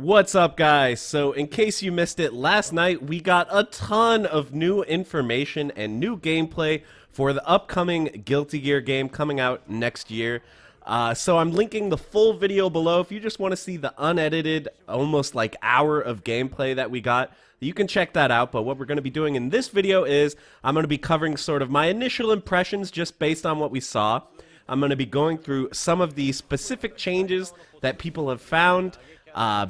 What's up, guys? So, in case you missed it, last night we got a ton of new information and new gameplay for the upcoming Guilty Gear game coming out next year. So I'm linking the full video below if you just want to see the unedited, almost like hour of gameplay that we got. You can check that out, but what we're going to be doing in this video is I'm going to be covering sort of my initial impressions just based on what we saw. I'm going to be going through some of the specific changes that people have found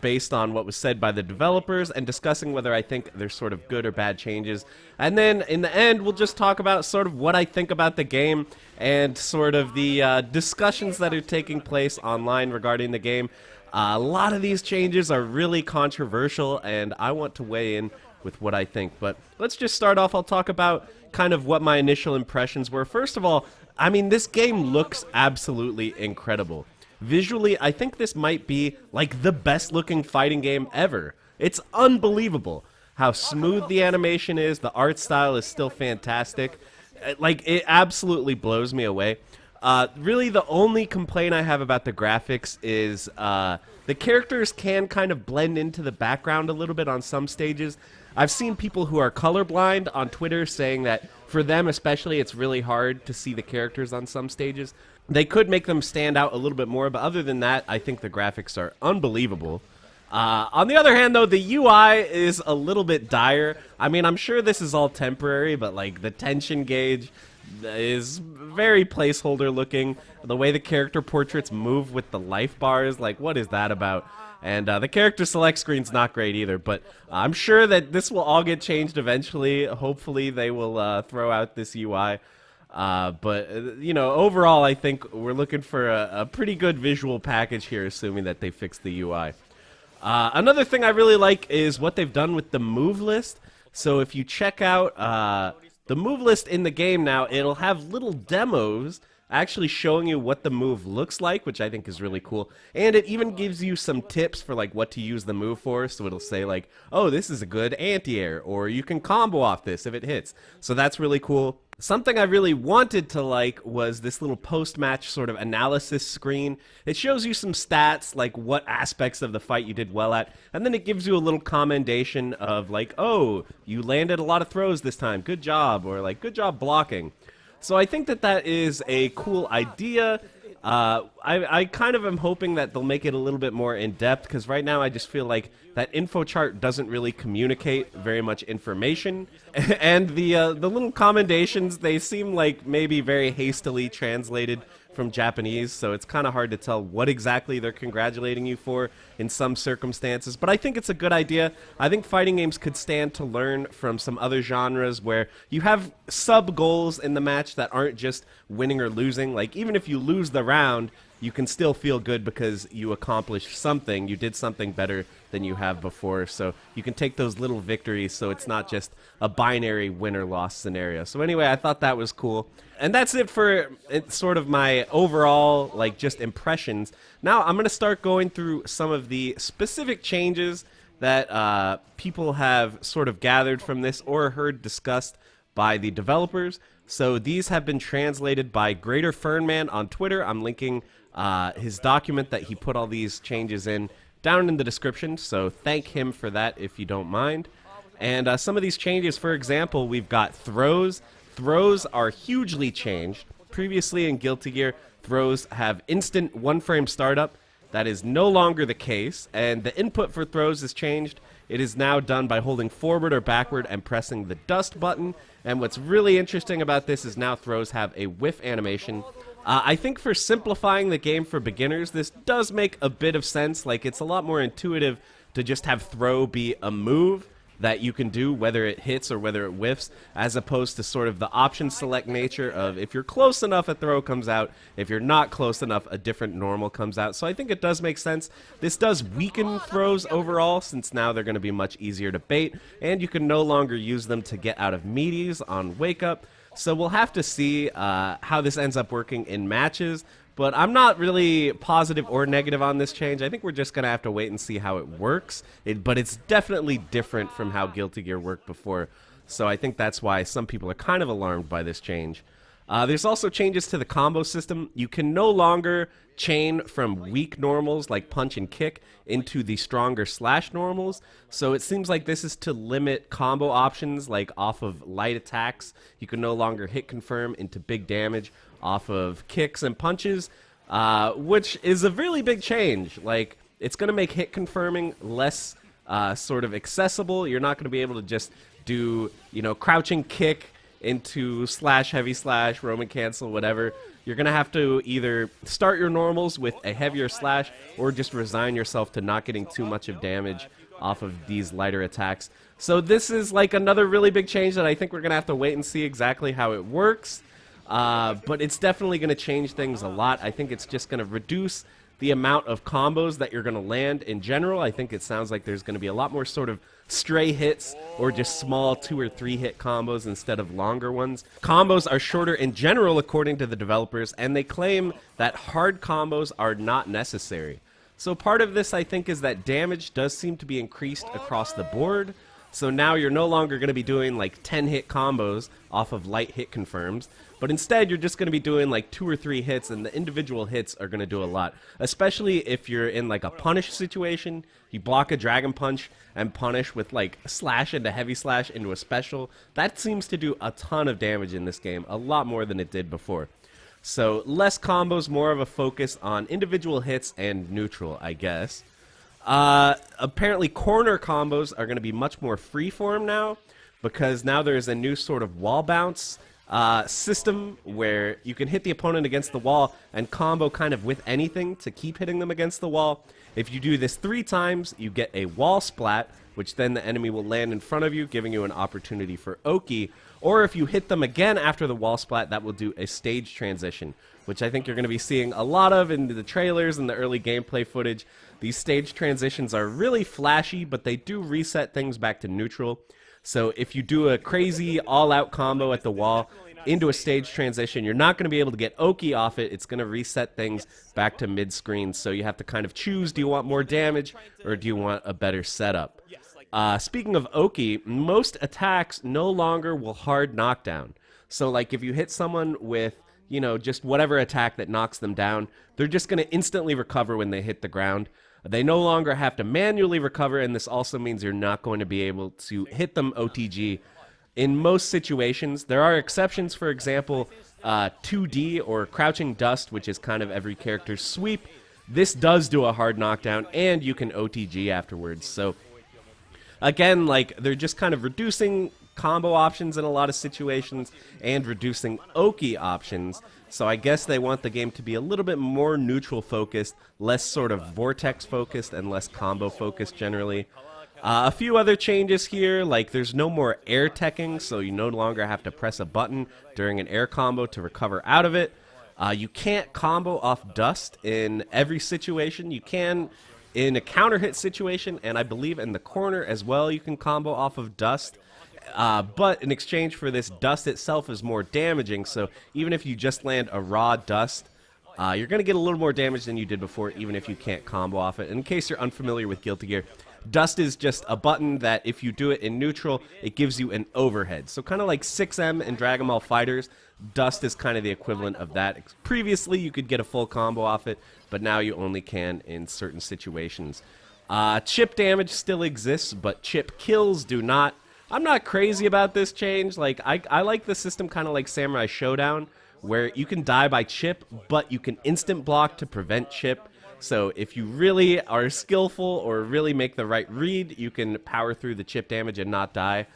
based on what was said by the developers and discussing whether I think they're sort of good or bad changes. And then in the end, we'll just talk about sort of what I think about the game and sort of the discussions that are taking place online regarding the game. A lot of these changes are really controversial, and I want to weigh in with what I think. But let's just start off. I'll talk about kind of what my initial impressions were. First of all, I mean, this game looks absolutely incredible. Visually, I think this might be like the best looking fighting game ever. It's unbelievable how smooth the animation is. The art style is still fantastic. Like, it absolutely blows me away. Really, the only complaint I have about the graphics is the characters can kind of blend into the background a little bit on some stages. I've seen people who are colorblind on Twitter saying that for them especially, it's really hard to see the characters on some stages. They could make them stand out a little bit more, but other than that, I think the graphics are unbelievable. On the other hand, though, the UI is a little bit dire. I mean, I'm sure this is all temporary, but like the tension gauge is very placeholder looking. The way the character portraits move with the life bars, like what is that about? And the character select screen's not great either, but I'm sure that this will all get changed eventually. Hopefully they will throw out this UI. But, you know, overall, I think we're looking for a pretty good visual package here, assuming that they fix the UI. Another thing I really like is what they've done with the move list. So if you check out the move list in the game now, it'll have little demos actually showing you what the move looks like, which I think is really cool. And it even gives you some tips for like what to use the move for. So it'll say like, oh, this is a good anti-air, or you can combo off this if it hits. So that's really cool. Something I really wanted to like was this little post-match sort of analysis screen. It shows you some stats, like what aspects of the fight you did well at, and then it gives you a little commendation of like, oh, you landed a lot of throws this time, good job, or like, good job blocking. So I think that that is a cool idea. I kind of am hoping that they'll make it a little bit more in-depth, because right now I just feel like that info chart doesn't really communicate very much information. And the little commendations, they seem like maybe very hastily translated from Japanese, so it's kind of hard to tell what exactly they're congratulating you for in some circumstances. But I think it's a good idea. I think fighting games could stand to learn from some other genres where you have sub-goals in the match that aren't just winning or losing. Like, even if you lose the round, you can still feel good because you accomplished something. You did something better than you have before. So you can take those little victories so it's not just a binary win or loss scenario. So anyway, I thought that was cool. And that's it for sort of my overall, like, just impressions. Now I'm going to start going through some of the specific changes that people have sort of gathered from this or heard discussed by the developers. So these have been translated by Greater Fernman on Twitter. I'm linking his document that he put all these changes in down in the description, so thank him for that if you don't mind. And some of these changes, for example, we've got throws. Throws are hugely changed. Previously in Guilty Gear, throws have instant one-frame startup. That is no longer the case, and the input for throws is changed. It is now done by holding forward or backward and pressing the dust button. And what's really interesting about this is now throws have a whiff animation. I think for simplifying the game for beginners, this does make a bit of sense. Like, it's a lot more intuitive to just have throw be a move that you can do whether it hits or whether it whiffs, as opposed to sort of the option select nature of if you're close enough, a throw comes out. If you're not close enough, a different normal comes out. So I think it does make sense. This does weaken throws overall, since now they're going to be much easier to bait, and you can no longer use them to get out of meaties on Wake Up. So we'll have to see how this ends up working in matches. But I'm not really positive or negative on this change. I think we're just going to have to wait and see how it works. But it's definitely different from how Guilty Gear worked before. So I think that's why some people are kind of alarmed by this change. There's also changes to the combo system. You can no longer chain from weak normals like punch and kick into the stronger slash normals. So it seems like this is to limit combo options like off of light attacks. You can no longer hit confirm into big damage off of kicks and punches, which is a really big change. Like, it's going to make hit confirming less sort of accessible. You're not going to be able to just do, crouching kick into slash, heavy slash, Roman cancel, whatever. You're going to have to either start your normals with a heavier slash or just resign yourself to not getting too much of damage off of these lighter attacks. So this is like another really big change that I think we're going to have to wait and see exactly how it works. But it's definitely going to change things a lot. I think it's just going to reduce the amount of combos that you're going to land in general. I think it sounds like there's going to be a lot more sort of stray hits or just small 2 or 3 hit combos instead of longer ones. Combos are shorter in general according to the developers, and they claim that hard combos are not necessary. So part of this, I think, is that damage does seem to be increased across the board. So now you're no longer going to be doing like 10 hit combos off of light hit confirms, but instead you're just going to be doing like 2 or 3 hits, and the individual hits are going to do a lot. Especially if you're in like a punish situation, you block a dragon punch and punish with like slash into heavy slash into a special. That seems to do a ton of damage in this game, a lot more than it did before. So less combos, more of a focus on individual hits and neutral, I guess. Apparently corner combos are going to be much more freeform now, because now there's a new sort of wall bounce system where you can hit the opponent against the wall and combo kind of with anything to keep hitting them against the wall. If you do this 3 times, you get a wall splat, which then the enemy will land in front of you, giving you an opportunity for Oki. Or if you hit them again after the wall splat, that will do a stage transition, which I think you're going to be seeing a lot of in the trailers and the early gameplay footage. These stage transitions are really flashy, but they do reset things back to neutral. So if you do a crazy all-out combo at the wall into a stage transition, you're not going to be able to get Oki off it. It's going to reset things back to mid-screen. So you have to kind of choose, do you want more damage or do you want a better setup? Speaking of Oki, most attacks no longer will hard knockdown. So like if you hit someone with, just whatever attack that knocks them down, they're just going to instantly recover when they hit the ground. They no longer have to manually recover, and this also means you're not going to be able to hit them OTG in most situations. There are exceptions, for example, 2D or Crouching Dust, which is kind of every character's sweep. This does do a hard knockdown, and you can OTG afterwards. So again, like, they're just kind of reducing combo options in a lot of situations and reducing Oki options. So I guess they want the game to be a little bit more neutral focused, less sort of vortex focused, and less combo focused generally. A few other changes here, like there's no more air teching, so you no longer have to press a button during an air combo to recover out of it. You can't combo off dust in every situation. You can in a counter hit situation, and I believe in the corner as well you can combo off of dust. But in exchange for this, dust itself is more damaging, so even if you just land a raw dust, you're going to get a little more damage than you did before, even if you can't combo off it. In case you're unfamiliar with Guilty Gear, dust is just a button that if you do it in neutral, it gives you an overhead. So kind of like 6M in Dragon Ball FighterZ, dust is kind of the equivalent of that. Previously, you could get a full combo off it, but now you only can in certain situations. Chip damage still exists, but chip kills do not. I'm not crazy about this change. Like I like the system kind of like Samurai Showdown, where you can die by chip, but you can instant block to prevent chip. So if you really are skillful or really make the right read, you can power through the chip damage and not die,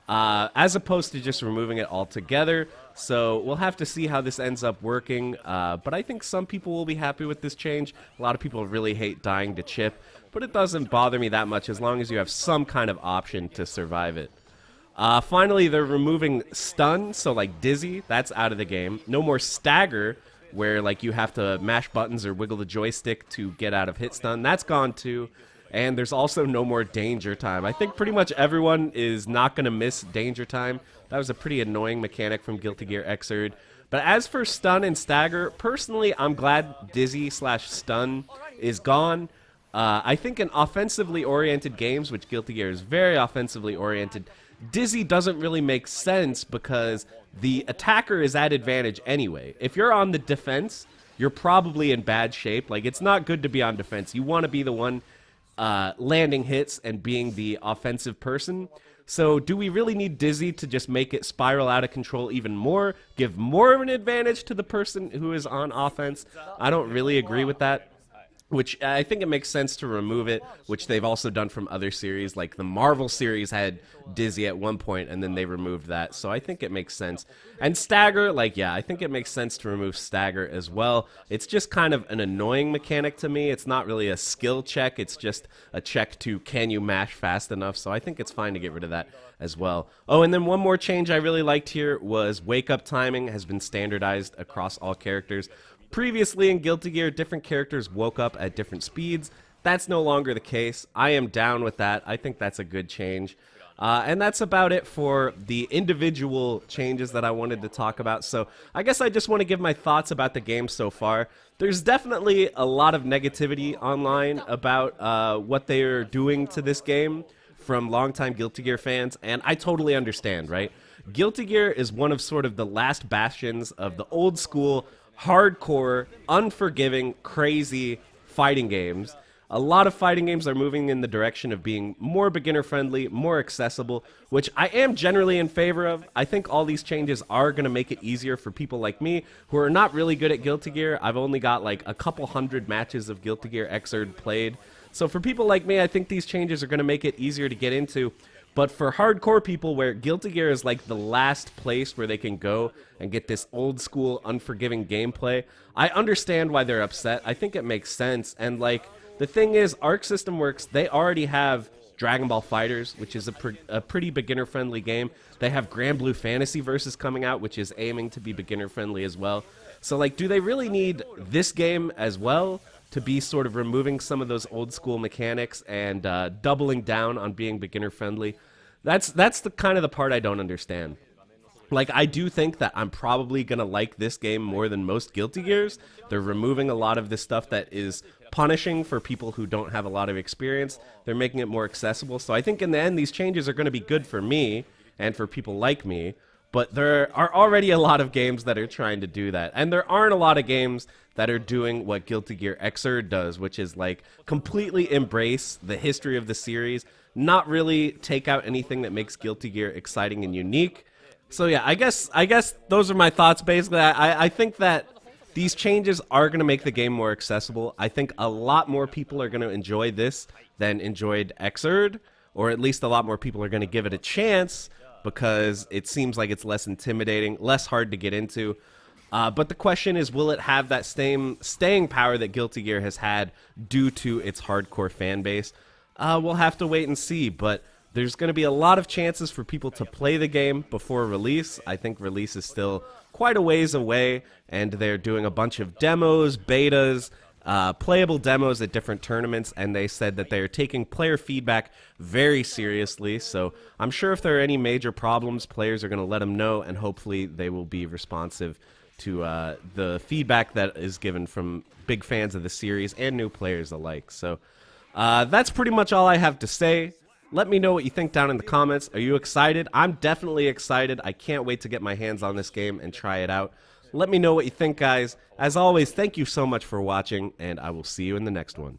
as opposed to just removing it altogether. So we'll have to see how this ends up working, but I think some people will be happy with this change. A lot of people really hate dying to chip, but it doesn't bother me that much as long as you have some kind of option to survive it. Finally, they're removing stun, so like dizzy, that's out of the game. No more stagger, where like you have to mash buttons or wiggle the joystick to get out of hit stun. That's gone too. And there's also no more danger time. I think pretty much everyone is not going to miss danger time. That was a pretty annoying mechanic from Guilty Gear Xrd. But as for stun and stagger, personally, I'm glad dizzy/stun is gone. I think in offensively oriented games, which Guilty Gear is very offensively oriented, Dizzy doesn't really make sense because the attacker is at advantage anyway. If you're on the defense, you're probably in bad shape. Like, it's not good to be on defense. You want to be the one landing hits and being the offensive person. So do we really need Dizzy to just make it spiral out of control even more, give more of an advantage to the person who is on offense? I don't really agree with that. Which I think it makes sense to remove it, which they've also done from other series. Like the Marvel series had Dizzy at one point, and then they removed that. So I think it makes sense. And Stagger, like, yeah, I think it makes sense to remove Stagger as well. It's just kind of an annoying mechanic to me. It's not really a skill check. It's just a check to can you mash fast enough. So I think it's fine to get rid of that as well. Oh, and then one more change I really liked here was Wakeup Timing has been standardized across all characters. Previously in Guilty Gear, different characters woke up at different speeds. That's no longer the case. I am down with that. I think that's a good change. And that's about it for the individual changes that I wanted to talk about. So I guess I just want to give my thoughts about the game so far. There's definitely a lot of negativity online about what they are doing to this game from longtime Guilty Gear fans, and I totally understand, right? Guilty Gear is one of sort of the last bastions of the old school hardcore, unforgiving, crazy fighting games. A lot of fighting games are moving in the direction of being more beginner-friendly, more accessible, which I am generally in favor of. I think all these changes are going to make it easier for people like me who are not really good at Guilty Gear. I've only got like a couple hundred matches of Guilty Gear Xrd played. So for people like me, I think these changes are going to make it easier to get into. But for hardcore people where Guilty Gear is like the last place where they can go and get this old school, unforgiving gameplay, I understand why they're upset. I think it makes sense. And like, the thing is, Arc System Works, they already have Dragon Ball FighterZ, which is a pretty beginner-friendly game. They have Grand Blue Fantasy Versus coming out, which is aiming to be beginner-friendly as well. So like, do they really need this game as well to be sort of removing some of those old school mechanics and doubling down on being beginner friendly? That's the kind of the part I don't understand. Like, I do think that I'm probably going to like this game more than most Guilty Gears. They're removing a lot of this stuff that is punishing for people who don't have a lot of experience. They're making it more accessible. So I think in the end, these changes are going to be good for me and for people like me. But there are already a lot of games that are trying to do that. And there aren't a lot of games that are doing what Guilty Gear Xrd does, which is like completely embrace the history of the series, not really take out anything that makes Guilty Gear exciting and unique. So yeah, I guess those are my thoughts basically. I think that these changes are going to make the game more accessible. I think a lot more people are going to enjoy this than enjoyed Xrd, or at least a lot more people are going to give it a chance because it seems like it's less intimidating, less hard to get into. But the question is, will it have that same staying power that Guilty Gear has had due to its hardcore fan base? We'll have to wait and see, but there's going to be a lot of chances for people to play the game before release. I think release is still quite a ways away, and they're doing a bunch of demos, betas, playable demos at different tournaments, and they said that they're taking player feedback very seriously. So I'm sure if there are any major problems, players are going to let them know, and hopefully they will be responsive to the feedback that is given from big fans of the series and new players alike. So that's pretty much all I have to say. Let me know what you think down in the comments. Are you excited? I'm definitely excited. I can't wait to get my hands on this game and try it out. Let me know what you think, guys. As always, thank you so much for watching, and I will see you in the next one.